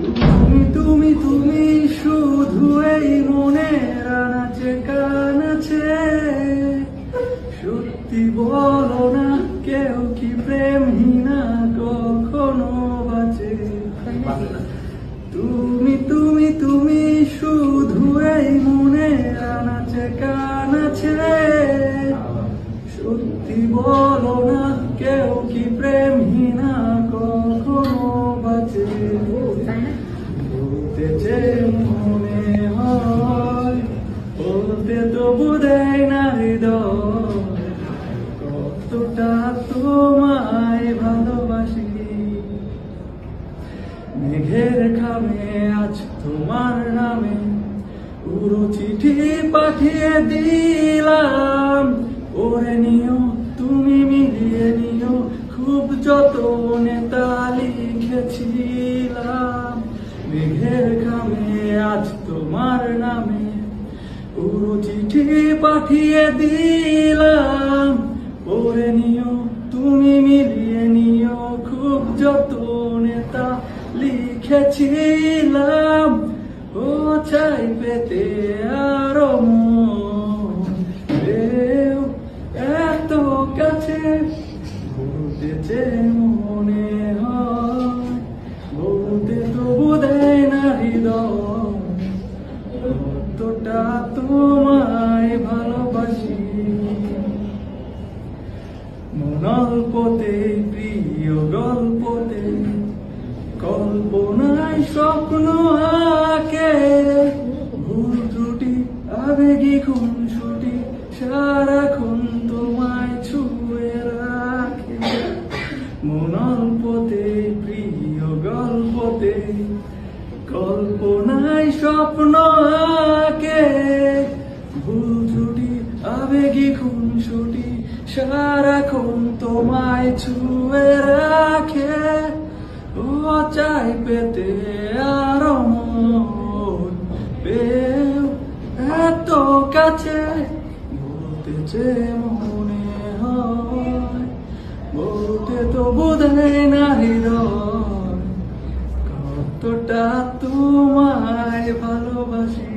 তুমি তুমি তুমি শুধু এই মনের আনাচে কানাচে, সত্যি বলো না কেউ কি প্রেমহীনা কখনো বাঁচে? তুমি তুমি তুমি শুধু এই মনের আনাচে কানাচে, সত্যি বলো না কেউ কি প্রেমহীনা কখনো বাঁচে? বলতে যে মনে হয় বলতে তো বোধহয় না হৃদয়, কতটা তোমায় ভালোবাসি। মেঘের খামে আজ তোমার নামে পুরো চিঠি পাঠিয়ে দিলাম, ওরে নিও তুমি মিলিয়ে নিও, খুব যতনে তা লিখেছিলাম। মেঘের খামে আজ তোমার নামে পুরো চিঠি পাঠিয়ে দিলাম, ওরে নিও তুমি মিলিয়ে নিও, খুব যতনে তা লিখেছিলাম। ও চাই পেতে আরো মন, এত কাছে বলতে যে মনে হয়, বলতে তো বোধহয় না হৃদয়, কতটা তোমায় ভালোবাসি। মনল্পতে প্রিয় গল্পতে কল্পনায় স্বপ্ন আঁকে, ভুল ত্রুটি আবেগী খুনসুটি সারাক্ষণ তোমায় ছুঁয়ে রাখে। মনল্পতে প্রিয় গল্পতে কল্পনায় স্বপ্ন আঁকে, ভুল ত্রুটি আবেগী খুনসুটি সারাক্ষণ তোমায় ছুঁয়ে রাখে। ও চাই পেতে আরো মন, পেও এত কাছে বলতে যে মনে হয়, বলতে তো বোধহয় না হৃদয়, কতটা তোমায় ভালোবাসি।